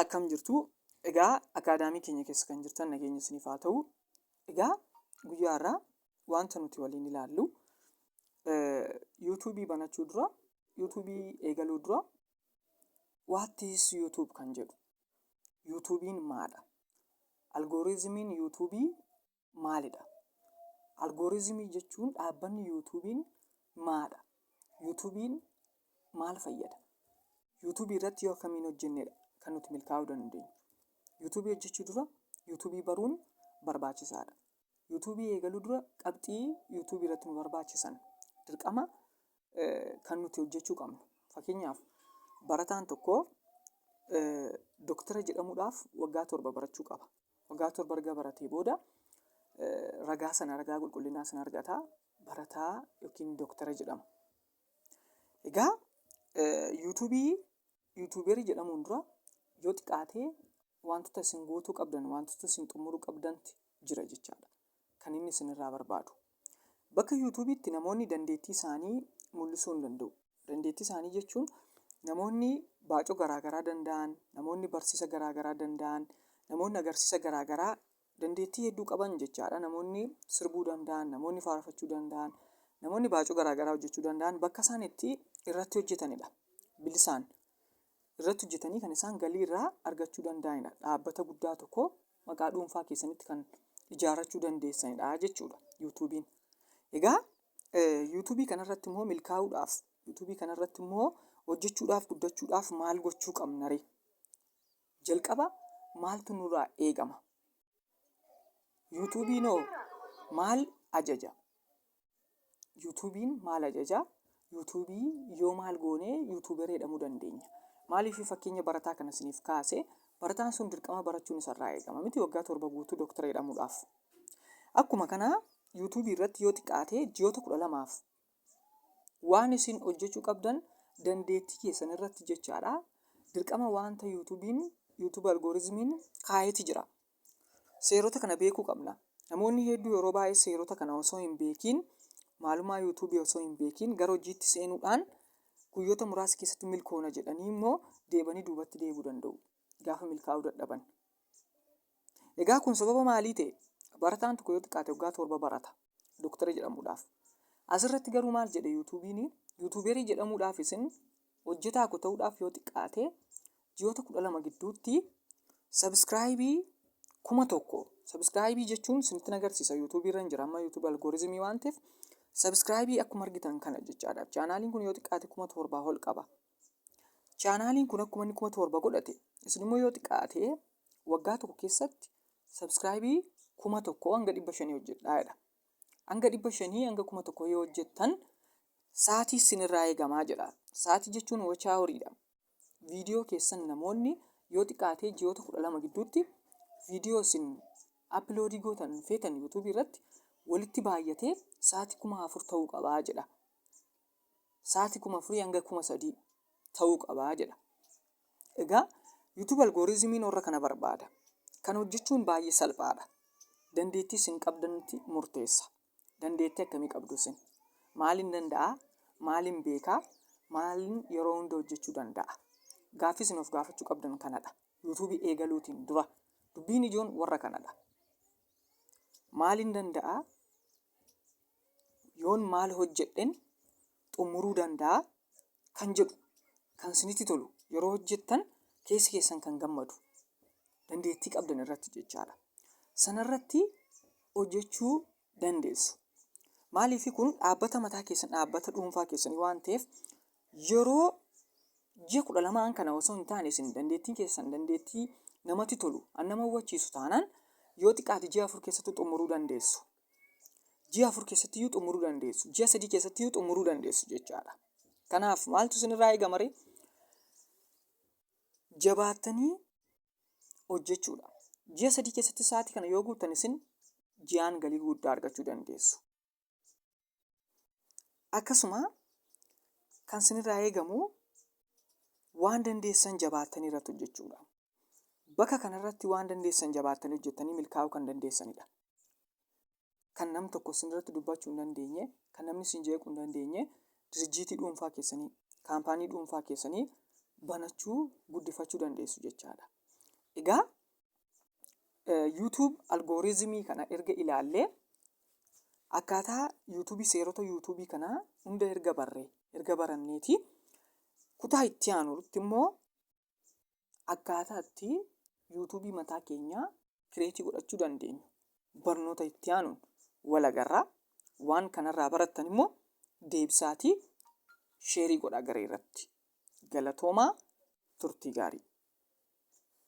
akkam jirtu? Egaa akaadaamii keenya keessa kan jirtan nageenya isiniif haa ta'u. Egaa guyyaa irraa wanta nuti waliin ilaallu yuutuubii banachuu dura, yuutuubii eegaluu dura what is YouTube kan jedhu. yuutuubiin maadha? Algooriizimiin yuutuubii maalidha? Algooriizimii jechuun dhaabbanni yuutuubiin maadha? yuutuubiin maal fayyada? yuutuubii irratti yoo akkamiin hojjennedha kan nuti milkaa'uu dandeenyu. yuutuubii hojjechuu dura yuutuubii baruun barbaachisaadha. yuutuubii eegaluu dura qabxii yuutuubii irratti nu barbaachisan dirqama kan nuti hojjechuu qabnu. Fakkeenyaaf barataan tokko doktara jedhamuudhaaf waggaa 7 barachuu qaba. Waggaa 7 erga baratee booda ragaa qulqullinaa sana argataa barataa yookiin doktara jedhama. Egaa yuutuuberii jedhamuun dura yoo xiqqaatee wantoota isin guutuu qabdan, wantoota isin xumuruu qabdanti jira jechaadha. Kan inni isinirraa barbaadu. Bakka yuutuubiitti namoonni dandeettii isaanii mul'isuu hin danda'u. Dandeettii isaanii jechuun namoonni baacoo garaagaraa danda'an, namoonni barsiisa garaagaraa danda'an, namoonni agarsiisa garaagaraa dandeettii hedduu qaban jechaadha. Namoonni sirbuu danda'an, namoonni faarfachuu danda'an, namoonni baacoo garaagaraa hojjechuu danda'an bakka isaan itti irratti hojjetanidha. Bilisaan irratti hojjetanii kan isaan galii irraa argachuu danda'anidha. Dhaabbata guddaa tokko maqaa dhuunfaa keessanitti kan ijaarrachuu dandeessanidha jechuudha yuutuubiin. Egaa yuutuubii kanarratti immoo milkaa'uudhaaf, yuutuubii kanarratti immoo hojjechuudhaaf, guddachuudhaaf maal gochuu qabna ree? Jalqaba maaltu nurraa eegama? yuutuubiinoo maal ajaja? yuutuubiin maal ajaja? yuutuubii yoo maal goonee yuutuuberii jedhamuu dandeenya? Maaliif fakkeenya barataa kana isiniif kaase? Barataan sun dirqama barachuun isarraa eegama miti waggaa 7 guutuu doktara jedhamuudhaaf. Akkuma kanaa yuutuubii irratti yoo xiqqaatee ji'oota 12f waan isin hojjechuu qabdan dandeettii keessan irratti jechaadha. Dirqama wanta yuutuub algooriizimiin kaayeeti jira. Seerota kana beekuu qabna. Namoonni hedduu yeroo baay'ee seerota kana osoo hin beekiin, maalummaa yuutuubii osoo hin beekiin gara hojiitti seenuudhaan guyyoota muraasa keessatti milkoona jedhanii immoo deebanii duubatti deebuu danda'u gaafa milkaa'uu dadhaban. Egaa kun sababa maalii ta'e? Barataan tokko yoo xiqqaate waggaa 7 barata doktara jedhamuudhaaf. Asirratti garuu maal jedhe yuutuubiin? Yuutuuberii jedhamuudhaaf isin hojjetaa ta'uudhaaf yoo xiqqaate ji'oota 12 gidduutti sabskraayibii 1000. Sabskraayibii jechuun isinitti agarsiisa yuutuubii irra hin jira amma yuutuub algooriizimii waan ta'eef sabskraayibii akkuma argitan kana jechaadha. Chaanaaliin kun yoo xiqqaate 7,000 ol qaba. Chaanaaliin kun akkuma inni 7,000 godhate isin immoo yoo xiqqaate waggaa tokko keessatti sabskraayibii 1,000 hanga 500 hojjedhaadha. Hanga 500 hanga 1,000 yoo hojjettan sa'aatii isinirraa eegamaa jedha. Sa'aatii jechuun wachaa horiidha. Viidiyoo keessan namoonni yoo xiqqaate ji'oota 12 gidduutti viidiyoo isin aploodii gootan feetan yuutuubii irratti walitti baay'atee sa'aatii 4,000 ta'uu qabaa jedha. Sa'aatii 4,000 hanga 3,000 ta'uu qabaa jedha. Egaa yuutuub algooriizimiin warra kana barbaada. Kana hojjechuun baay'ee salphaadha. Dandeettii isin qabdanitti murteessa. Dandeettii akkamii qabdu isin? Maaliin danda'a? Maaliin beekaa? Maaliin yeroo hunda hojjechuu danda'a? Gaaffii isin of gaafachuu qabdan kanadha. yuutuubii eegaluutiin dura dubbiin ijoon warra kanadha. Maaliin danda'a? Yoon maal hojjedhen xumuruu danda'a kan jedhu kan isinitti tolu yeroo hojjettan keessi keessan kan gammadu dandeettii qabdan irratti jechaadha. Sanarratti hojjechuu dandeessu. Maaliif kun dhaabbata mataa keessan, dhaabbata dhuunfaa keessanii waan ta'eef yeroo ji'a 12 kana osoo hin taane isin dandeettiin keessan dandeettii namatti tolu, nama hawwachiisu taanaan yoo xiqqaate ji'a 4 keessatti xumuruu dandeessu. Ji'a 4 keessatti xumuruu dandeessu. Ji'a 3 keessatti xumuruu dandeessu jechaadha. Kanaaf maaltu isinirraa eegama ree? Jabaattanii hojjechuudha. Ji'a 3 keessatti sa'aatii kana yoo guuttan isin ji'aan galii guddaa argachuu dandeessu. Akkasuma kan isinirraa eegamu waan dandeessan jabaattanii irratti hojjechuudha. Bakka kanarratti waan dandeessan jabaattanii hojjettanii milkaa'uu kan dandeessanidha. Kan nam tokko isinirratti dubbachuu hin dandeenye, kan namni isin jeequu hin dandeenye, dirjiitii dhuunfaa keessanii, kaampaanii dhuunfaa keessanii banachuu, guddifachuu dandeessu jechaadha. Egaa YouTube algooriizimii kana erga ilaallee akkaataa YouTube seerota YouTube kanaa hunda erga baranneeti kutaa itti aanutti immoo akkaataa itti YouTube mataa keenyaa kireetii godhachuu dandeenyu barnoota itti aanuun wal agarraa. Waan kanarraa barattan immoo deebisaatii sheerii godhaa garee irratti. Galatoomaa, turtii gaarii.